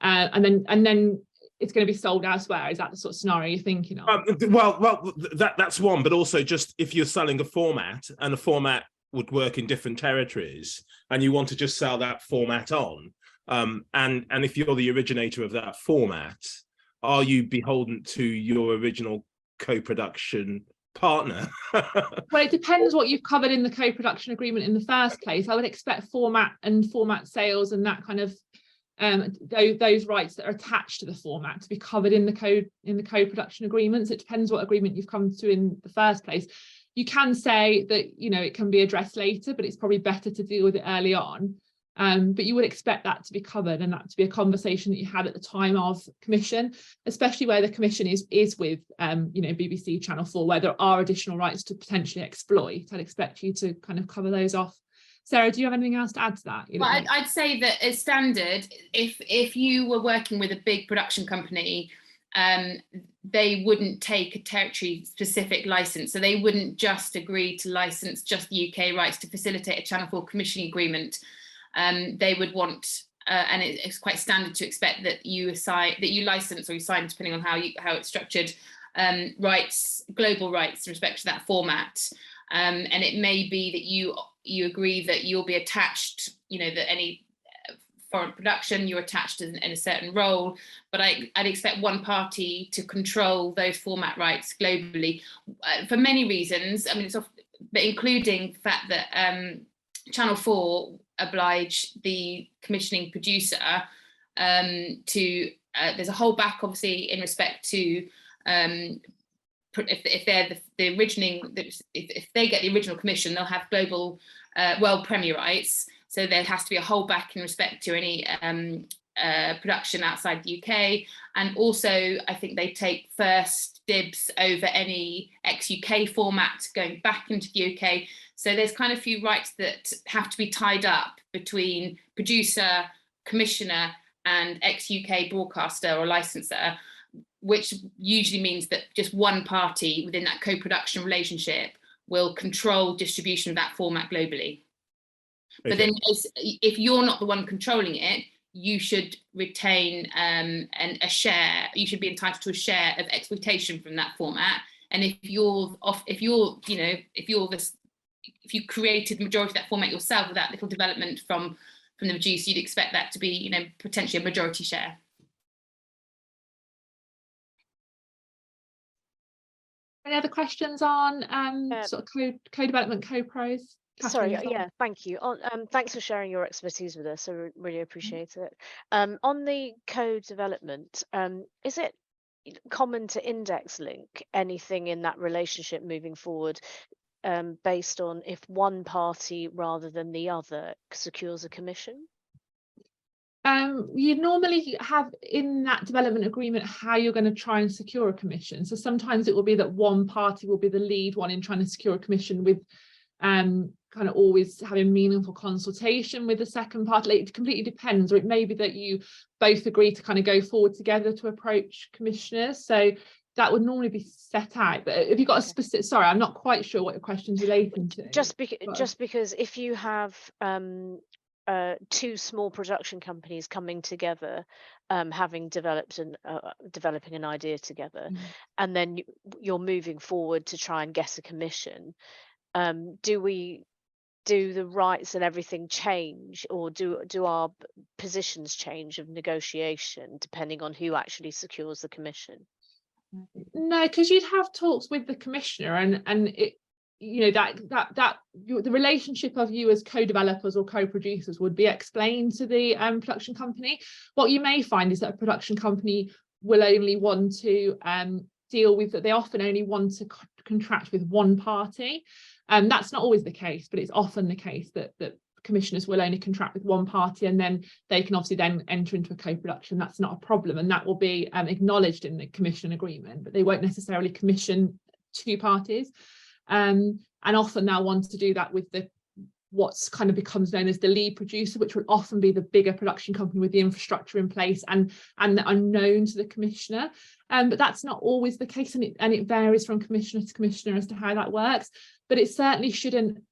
and then it's going to be sold elsewhere. Is that the sort of scenario you're thinking of? Well, that's one, but also just if you're selling a format, and a format would work in different territories, and you want to just sell that format on, and if you're the originator of that format, are you beholden to your original co-production partner? Well, it depends what you've covered in the co-production agreement in the first place. I would expect format and format sales and that kind of those rights that are attached to the format to be covered in the co-production agreements. It depends what agreement you've come to in the first place. You can say that, it can be addressed later, but it's probably better to deal with it early on. But you would expect that to be covered, and that to be a conversation that you had at the time of commission, especially where the commission is with, BBC, Channel 4, where there are additional rights to potentially exploit. I'd expect you to kind of cover those off. Sarah, do you have anything else to add to that? Well, I'd say that as standard, if you were working with a big production company, they wouldn't take a territory specific license. So they wouldn't just agree to license just the UK rights to facilitate a Channel 4 commissioning agreement. They would want, and it's quite standard to expect that you license, or you sign, depending on how it's structured, rights, global rights in respect to that format. And it may be that you agree that you'll be attached, that any foreign production, you're attached in a certain role, but I'd expect one party to control those format rights globally for many reasons. I mean, but including the fact that Channel 4 oblige the commissioning producer to there's a holdback, obviously, in respect to if they're the originating, if they get the original commission, they'll have global world premier rights. So there has to be a holdback in respect to any production outside the UK. And also, I think they take first dibs over any ex-UK format going back into the UK. So there's kind of a few rights that have to be tied up between producer, commissioner, and ex-UK broadcaster or licenser, which usually means that just one party within that co-production relationship will control distribution of that format globally. Okay. But then if you're not the one controlling it, you should retain a share. You should be entitled to a share of exploitation from that format. And if you created the majority of that format yourself with that little development from the producer, you'd expect that to be, potentially a majority share. Any other questions on sort of co-development, co-pros? Sorry, yeah, thank you. Thanks for sharing your expertise with us. I really appreciate it. On the co-development, is it common to index link anything in that relationship moving forward based on if one party rather than the other secures a commission? You normally have in that development agreement how you're going to try and secure a commission. So sometimes it will be that one party will be the lead one in trying to secure a commission, with kind of always having meaningful consultation with the second party. Like, it completely depends, or it may be that you both agree to kind of go forward together to approach commissioners. So that would normally be set out. But if you've got a specific, sorry, I'm not quite sure what your question's relating to. Just because if you have two small production companies coming together, having developed developing an idea together, and then you're moving forward to try and get a commission, do the rights and everything change, or do our positions change of negotiation depending on who actually secures the commission? No, because you'd have talks with the commissioner, and it, the relationship of you as co-developers or co-producers would be explained to the production company. What you may find is that a production company will only want to deal with that. They often only want to contract with one party. That's not always the case, but it's often the case that commissioners will only contract with one party, and then they can obviously then enter into a co-production. That's not a problem, and that will be acknowledged in the commission agreement, but they won't necessarily commission two parties. And often they'll want to do that with what's kind of becomes known as the lead producer, which will often be the bigger production company with the infrastructure in place and that are known to the commissioner. But that's not always the case, and it varies from commissioner to commissioner as to how that works. But it certainly shouldn't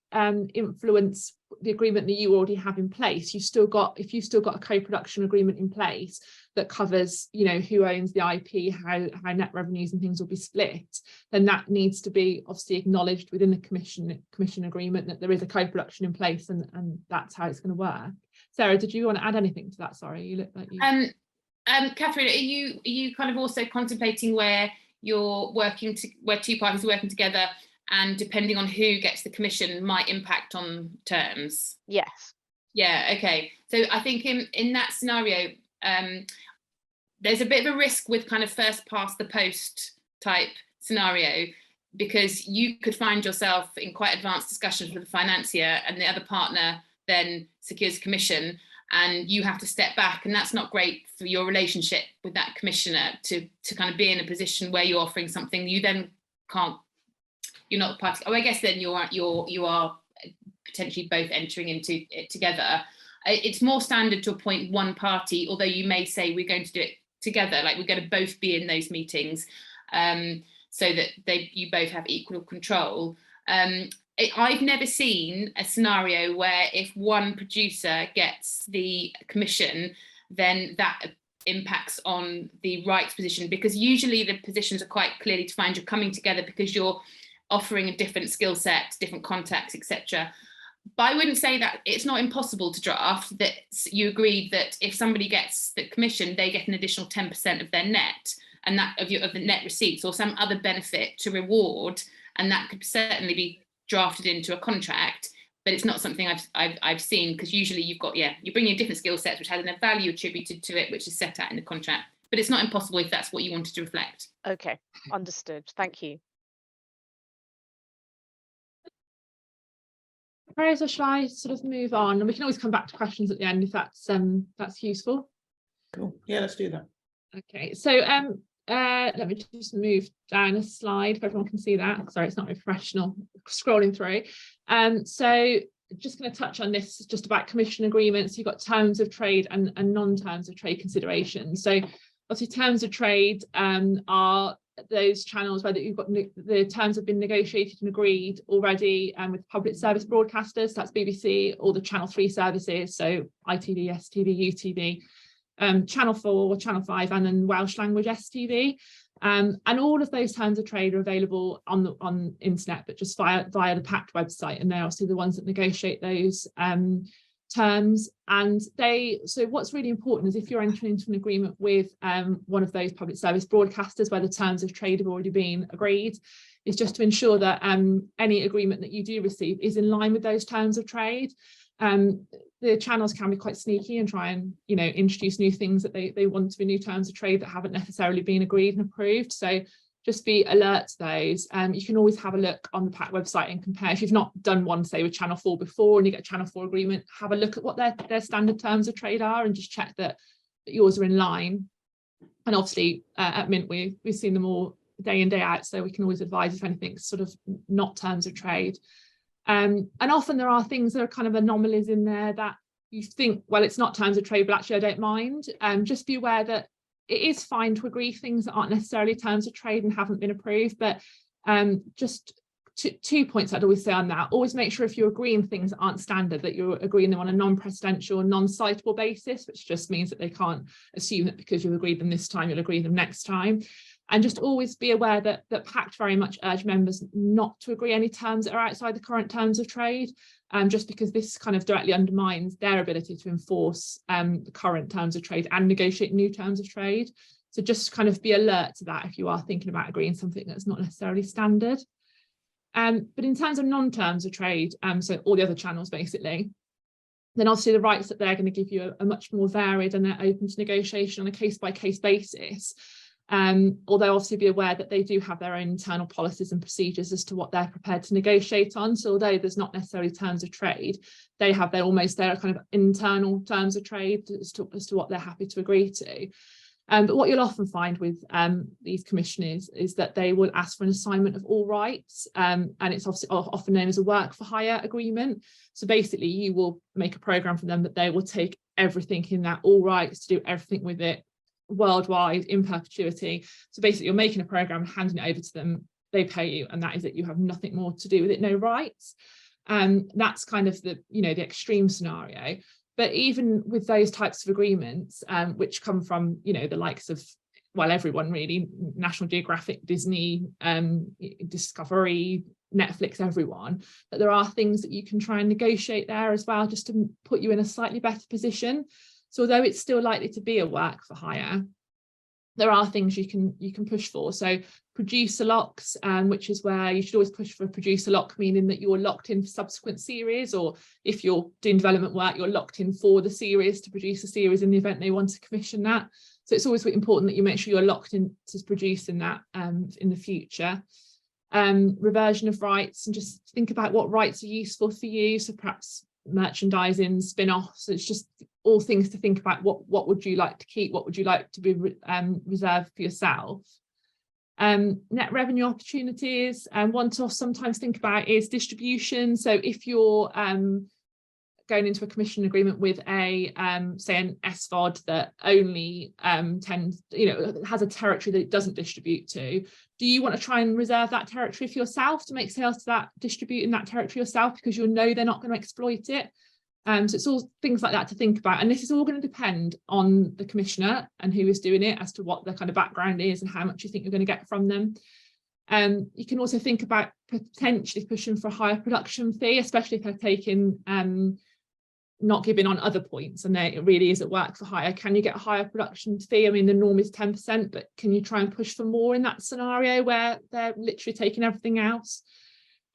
influence the agreement that you already have in place. If you've still got a co-production agreement in place that covers, who owns the IP, how net revenues and things will be split, then that needs to be obviously acknowledged within the commission agreement that there is a co-production in place, and that's how it's going to work. Sarah, did you want to add anything to that? Sorry, you look like you. Catherine, are you kind of also contemplating where where two parties are working together, and depending on who gets the commission might impact on terms? Yes. Yeah, okay. So I think in that scenario, there's a bit of a risk with kind of first past the post type scenario, because you could find yourself in quite advanced discussions with the financier, and the other partner then secures commission, and you have to step back, and that's not great for your relationship with that commissioner to kind of be in a position where you're offering something you then can't. You're not the party. Oh, I guess then you are potentially both entering into it together. It's more standard to appoint one party, although you may say we're going to do it together, like we're going to both be in those meetings, so that you both have equal control. I've never seen a scenario where if one producer gets the commission, then that impacts on the rights position, because usually the positions are quite clearly defined. You're coming together because you're offering a different skill set, different contacts, etc. But I wouldn't say that it's not impossible to draft that you agreed that if somebody gets the commission, they get an additional 10% of their net, and that of the net receipts, or some other benefit to reward, and that could certainly be drafted into a contract. But it's not something I've seen, because usually you're bringing in different skill sets which has a value attributed to it, which is set out in the contract. but it's not impossible if that's what you wanted to reflect. Okay, understood. Thank you. Right, so shall I sort of move on, and we can always come back to questions at the end if that's useful. Cool. Yeah, let's do that. Okay, so let me just move down a slide if everyone can see that. Sorry, it's not very professional scrolling through. So just going to touch on this just about commission agreements. You've got terms of trade and non-terms of trade considerations. So obviously terms of trade are those channels where you've got the terms have been negotiated and agreed already with public service broadcasters. That's BBC, all the Channel 3 services, so ITV, STV, UTV, Channel 4, Channel 5, and then Welsh language STV. And all of those terms of trade are available on internet, but just via the PACT website, and they're obviously the ones that negotiate those terms. And so what's really important is if you're entering into an agreement with one of those public service broadcasters where the terms of trade have already been agreed, is just to ensure that any agreement that you do receive is in line with those terms of trade. The channels can be quite sneaky and try and introduce new things that they want to be new terms of trade that haven't necessarily been agreed and approved. So just be alert to those. You can always have a look on the PAC website and compare. If you've not done one, say with Channel 4 before, and you get a Channel 4 agreement, have a look at what their standard terms of trade are and just check that yours are in line. And obviously at Mint we've seen them all day in, day out, so we can always advise if anything's sort of not terms of trade. And often there are things that are kind of anomalies in there that you think, well, it's not terms of trade, but actually I don't mind. Just be aware that it is fine to agree things that aren't necessarily terms of trade and haven't been approved. But just 2 points I'd always say on that. Always make sure if you're agreeing things that aren't standard, that you're agreeing them on a non-precedential, non-citable basis, which just means that they can't assume that because you've agreed them this time, you'll agree them next time. And just always be aware that PACT very much urge members not to agree any terms that are outside the current terms of trade, just because this kind of directly undermines their ability to enforce the current terms of trade and negotiate new terms of trade. So just kind of be alert to that if you are thinking about agreeing something that's not necessarily standard. But in terms of non-terms of trade, so all the other channels basically, then obviously the rights that they're going to give you are much more varied, and they're open to negotiation on a case-by-case basis. Although obviously be aware that they do have their own internal policies and procedures as to what they're prepared to negotiate on. So although there's not necessarily terms of trade, they have their kind of internal terms of trade as to what they're happy to agree to. But what you'll often find with these commissioners is that they will ask for an assignment of all rights, and it's obviously often known as a work for hire agreement. So basically you will make a programme for them that they will take everything in that all rights to do everything with it worldwide in perpetuity. So basically you're making a program, handing it over to them, they pay you, and that is it. You have nothing more to do with it, no rights. That's kind of the the extreme scenario. But even with those types of agreements, which come from the likes of, well, everyone really, National Geographic, Disney, Discovery, Netflix, everyone, that there are things that you can try and negotiate there as well, just to put you in a slightly better position. So although it's still likely to be a work for hire, there are things you can push for. So producer locks, which is where you should always push for a producer lock, meaning that you're locked in for subsequent series, or if you're doing development work, you're locked in for the series to produce a series in the event they want to commission that. So it's always important that you make sure you're locked in to producing that in the future. Reversion of rights, and just think about what rights are useful for you. So perhaps merchandising, spin-offs. It's just all things to think about. What would you like to keep? What would you like to be reserved for yourself? Net revenue opportunities, and one to sometimes think about is distribution. So if you're going into a commission agreement with a say an SVOD that only has a territory that it doesn't distribute to, do you want to try and reserve that territory for yourself to make sales to that, distribute in that territory yourself, because you'll know they're not going to exploit it? So it's all things like that to think about, and this is all going to depend on the commissioner and who is doing it as to what their kind of background is and how much you think you're going to get from them. You can also think about potentially pushing for a higher production fee, especially if they're taking not giving on other points and it really is at work for hire. Can you get a higher production fee? I mean, the norm is 10%, but can you try and push for more in that scenario where they're literally taking everything else?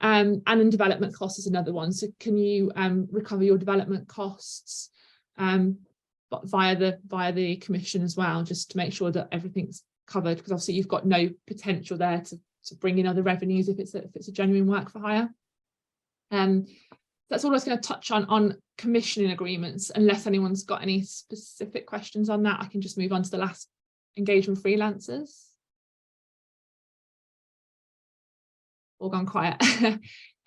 And then development costs is another one. So can you recover your development costs? via the commission as well, just to make sure that everything's covered, because obviously you've got no potential there to bring in other revenues if it's a genuine work for hire. That's all I was going to touch on commissioning agreements. Unless anyone's got any specific questions on that, I can just move on to the last, engagement freelancers. All gone quiet.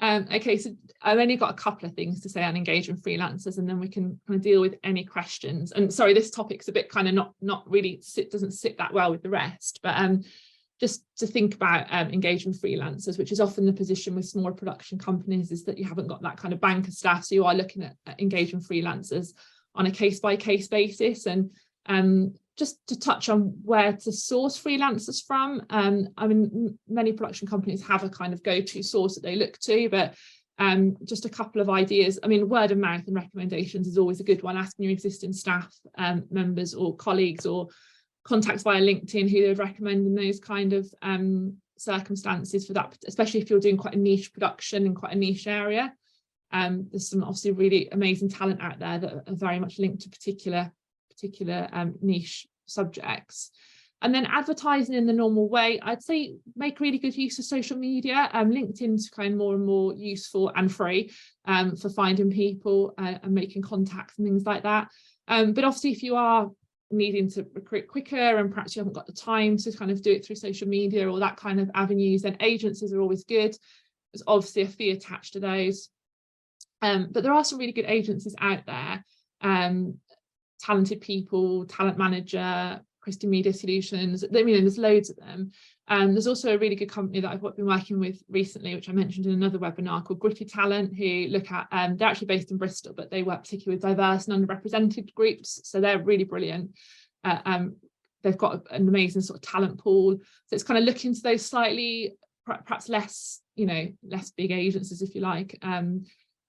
Okay, so I've only got a couple of things to say on engagement freelancers, and then we can kind of deal with any questions. And sorry, this topic's a bit kind of not really doesn't sit that well with the rest, but just to think about engagement freelancers, which is often the position with smaller production companies, is that you haven't got that kind of bank of staff, so you are looking at engagement freelancers on a case-by-case basis. And just to touch on where to source freelancers from, I mean, many production companies have a kind of go-to source that they look to, but just a couple of ideas. I mean, word of mouth and recommendations is always a good one, asking your existing staff members or colleagues or contacts via LinkedIn who they would recommend in those kind of circumstances for that, especially if you're doing quite a niche production in quite a niche area. There's some obviously really amazing talent out there that are very much linked to particular niche subjects. And then advertising in the normal way, I'd say make really good use of social media. LinkedIn's kind of more and more useful and free for finding people and making contacts and things like that. But obviously, if you are needing to recruit quicker and perhaps you haven't got the time to kind of do it through social media or that kind of avenues, then agencies are always good. There's obviously a fee attached to those. But there are some really good agencies out there. Talented People, Talent Manager, Christian Media Solutions. I mean, there's loads of them. There's also a really good company that I've been working with recently, which I mentioned in another webinar, called Gritty Talent, who look at, they're actually based in Bristol, but they work particularly with diverse and underrepresented groups. So they're really brilliant. They've got an amazing sort of talent pool. So it's kind of looking to those slightly, perhaps less, less big agencies, if you like.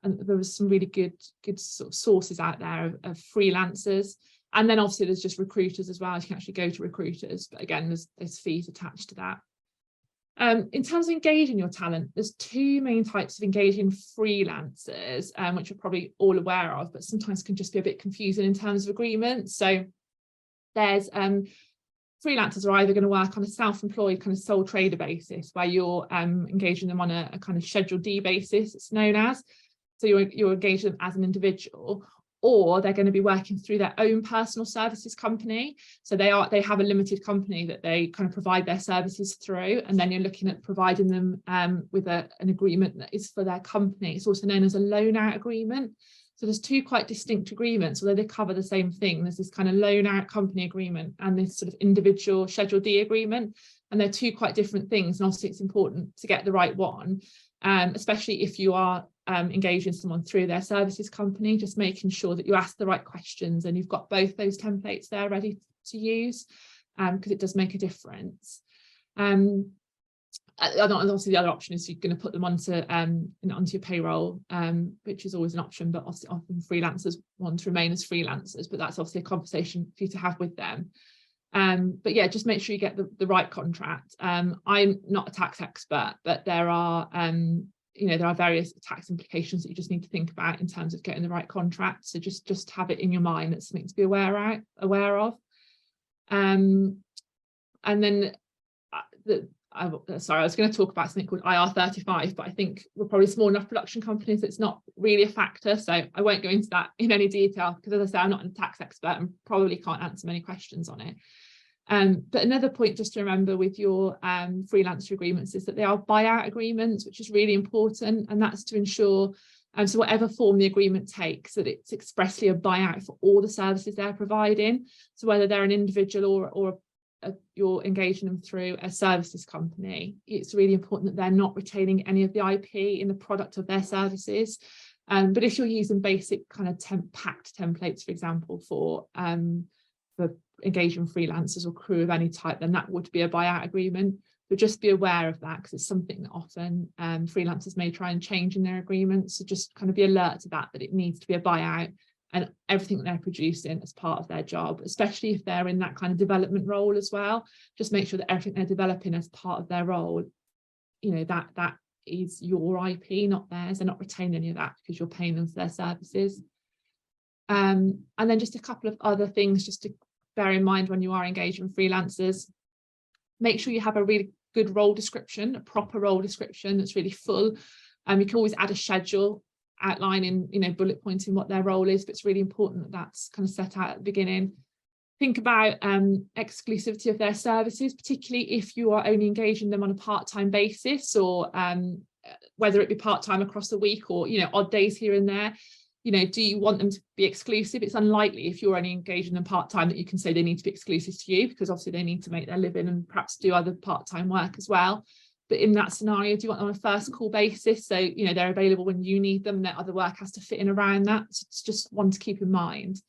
And there was some really good sort of sources out there of freelancers. And then obviously there's just recruiters as well. You can actually go to recruiters, but again, there's fees attached to that. In terms of engaging your talent, there's two main types of engaging freelancers, which you're probably all aware of, but sometimes can just be a bit confusing in terms of agreements. So there's freelancers are either going to work on a self-employed kind of sole trader basis, where you're engaging them on a kind of Schedule D basis, it's known as. So you're engaging them as an individual, or they're going to be working through their own personal services company. So they have a limited company that they kind of provide their services through, and then you're looking at providing them with an agreement that is for their company. It's also known as a loan out agreement. So there's two quite distinct agreements, although they cover the same thing. There's this kind of loan out company agreement and this sort of individual Schedule D agreement, and they're two quite different things. And obviously it's important to get the right one, especially if you are engaging someone through their services company, just making sure that you ask the right questions and you've got both those templates there ready to use, because it does make a difference. Obviously the other option is you're going to put them onto your payroll, which is always an option, but often freelancers want to remain as freelancers, but that's obviously a conversation for you to have with them. But yeah, just make sure you get the right contract. I'm not a tax expert, but there are various tax implications that you just need to think about in terms of getting the right contract. So just have it in your mind. That's something to be aware of. And then I was going to talk about something called IR35, but I think we're probably small enough production companies, it's not really a factor. So I won't go into that in any detail, because as I say, I'm not a tax expert and probably can't answer many questions on it. But another point just to remember with your freelancer agreements is that they are buyout agreements, which is really important, and that's to ensure so whatever form the agreement takes, that it's expressly a buyout for all the services they're providing. So whether they're an individual or you're engaging them through a services company, it's really important that they're not retaining any of the IP in the product of their services. But if you're using basic kind of packed templates, for example, for engaging freelancers or crew of any type, then that would be a buyout agreement. But just be aware of that, because it's something that often freelancers may try and change in their agreements. So just kind of be alert to that it needs to be a buyout, and everything that they're producing as part of their job, especially if they're in that kind of development role as well. Just make sure that everything they're developing as part of their role, that is your IP, not theirs. They're not retaining any of that because you're paying them for their services. And then just a couple of other things just to bear in mind when you are engaging freelancers. Make sure you have a really good role description, a proper role description that's really full. You can always add a schedule outlining, bullet pointing what their role is, but it's really important that that's kind of set out at the beginning. Think about exclusivity of their services, particularly if you are only engaging them on a part-time basis, or whether it be part-time across the week or odd days here and there. Do you want them to be exclusive? It's unlikely if you're only engaging them part-time that you can say they need to be exclusive to you, because obviously they need to make their living and perhaps do other part-time work as well. But in that scenario, do you want them on a first call basis? So, they're available when you need them, that other work has to fit in around that. So it's just one to keep in mind.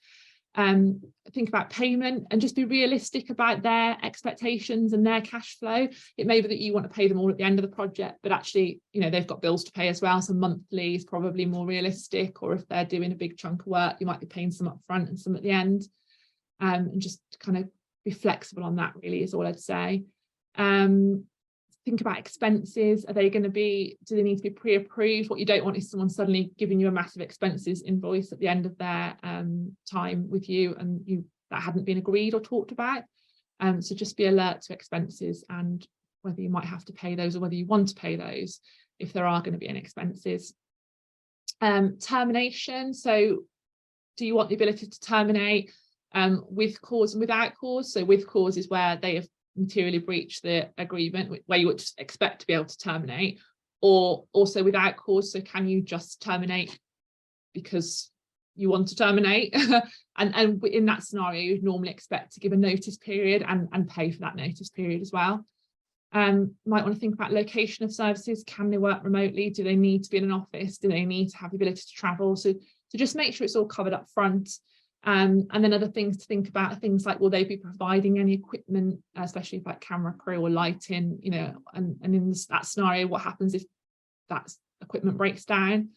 Think about payment and just be realistic about their expectations and their cash flow. It may be that you want to pay them all at the end of the project, but actually, they've got bills to pay as well. So monthly is probably more realistic, or if they're doing a big chunk of work, you might be paying some up front and some at the end. And just kind of be flexible on that, really, is all I'd say. Think about expenses. Are they going to be, do they need to be pre-approved? What you don't want is someone suddenly giving you a massive expenses invoice at the end of their time with you, and that hadn't been agreed or talked about. So just be alert to expenses and whether you might have to pay those or whether you want to pay those if there are going to be any expenses. Termination. So do you want the ability to terminate with cause and without cause? So with cause is where they have materially breach the agreement, where you would just expect to be able to terminate, or also without cause. So can you just terminate because you want to terminate? and in that scenario, you'd normally expect to give a notice period and pay for that notice period as well. Might want to think about location of services. Can they work remotely? Do they need to be in an office? Do they need to have the ability to travel? So just make sure it's all covered up front. And then other things to think about are things like, will they be providing any equipment, especially if like camera crew or lighting, and in that scenario, what happens if that equipment breaks down?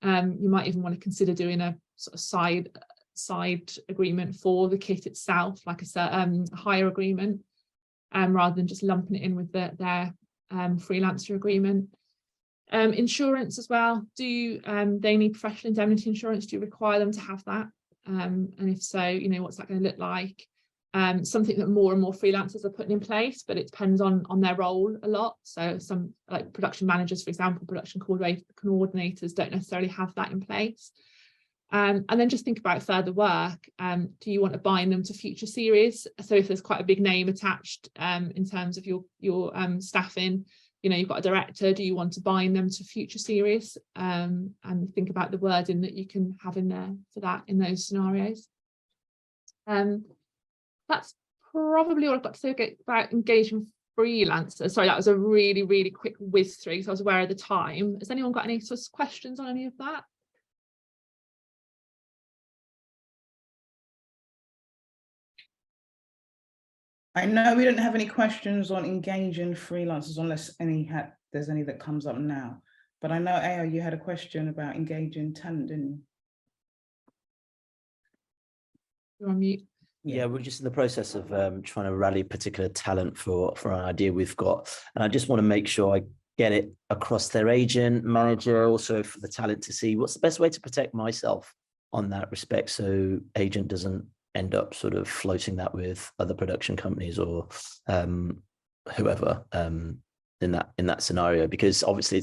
You might even want to consider doing a sort of side agreement for the kit itself, like a hire agreement, rather than just lumping it in with their freelancer agreement. Insurance as well. Do they need professional indemnity insurance? Do you require them to have that? And if so, what's that going to look like? Something that more and more freelancers are putting in place, but it depends on their role a lot. So some like production managers, for example, production coordinators don't necessarily have that in place. And then just think about further work. Do you want to bind them to future series? So if there's quite a big name attached in terms of your staffing, you've got a director, do you want to bind them to future series? And think about the wording that you can have in there for that in those scenarios. That's probably all I've got to say about engaging freelancers. Sorry, that was a really, really quick whiz through, so I was aware of the time. Has anyone got any sort of questions on any of that? I know we don't have any questions on engaging freelancers unless there's any that comes up now. But I know, Ao, you had a question about engaging talent, didn't you? You're on mute. Yeah, we're just in the process of trying to rally particular talent for an idea we've got. And I just want to make sure I get it across their agent, manager, also for the talent to see what's the best way to protect myself on that respect, so agent doesn't end up sort of floating that with other production companies or whoever in that scenario, because obviously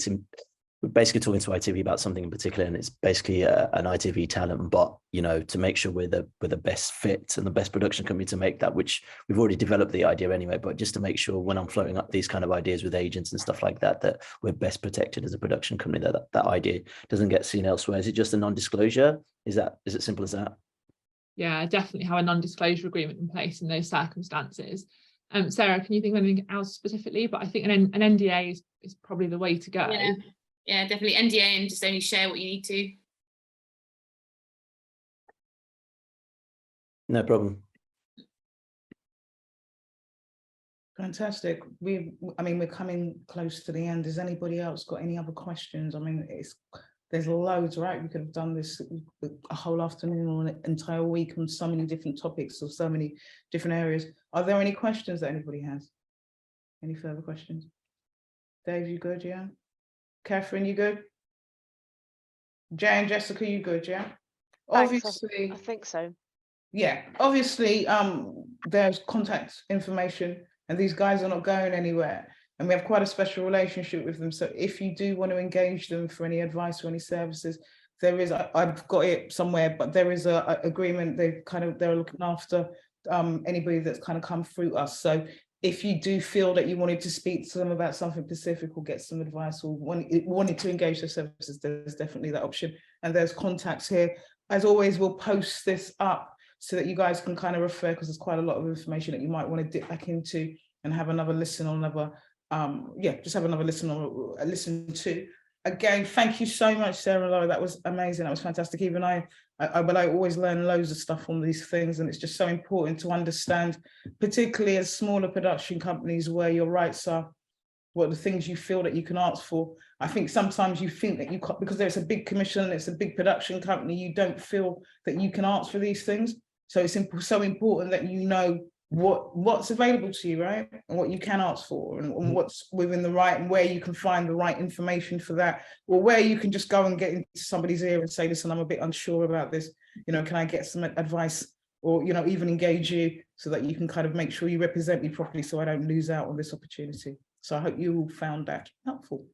we're basically talking to ITV about something in particular, and it's basically an ITV talent, but to make sure we're the best fit and the best production company to make that, which we've already developed the idea anyway, but just to make sure when I'm floating up these kind of ideas with agents and stuff like that, that we're best protected as a production company, that idea doesn't get seen elsewhere. Is it just a non-disclosure? Is it simple as that? Yeah, definitely have a non-disclosure agreement in place in those circumstances. Sarah, can you think of anything else specifically? But I think an NDA is probably the way to go. Yeah, definitely NDA, and just only share what you need to. No problem. Fantastic. We're coming close to the end. Has anybody else got any other questions? I mean, there's loads, right? We could have done this a whole afternoon or an entire week on so many different topics or so many different areas. Are there any questions that anybody has? Any further questions? Dave, you good, yeah? Catherine, you good? Jay and Jessica, you good, yeah? Obviously, I think so. Yeah, obviously, there's contact information, and these guys are not going anywhere, and we have quite a special relationship with them. So if you do want to engage them for any advice or any services, there is, I've got it somewhere, but there is a agreement. They're looking after anybody that's kind of come through us. So if you do feel that you wanted to speak to them about something specific or get some advice or wanted to engage their services, there's definitely that option. And there's contacts here. As always, we'll post this up so that you guys can kind of refer, because there's quite a lot of information that you might want to dip back into and have another listen or another, just have another listen or listen to. Again, thank you so much, Sarah Laura. That was amazing. That was fantastic. Even I always learn loads of stuff on these things, and it's just so important to understand, particularly as smaller production companies where your rights are, what the things you feel that you can ask for. I think sometimes you think that you can't, because there's a big commission, it's a big production company, you don't feel that you can ask for these things. So it's so important that you know what's available to you, right? And what you can ask for, and what's within the right, and where you can find the right information for that, or where you can just go and get into somebody's ear and say, listen, I'm a bit unsure about this, can I get some advice, or even engage you so that you can kind of make sure you represent me properly so I don't lose out on this opportunity. So I hope you all found that helpful.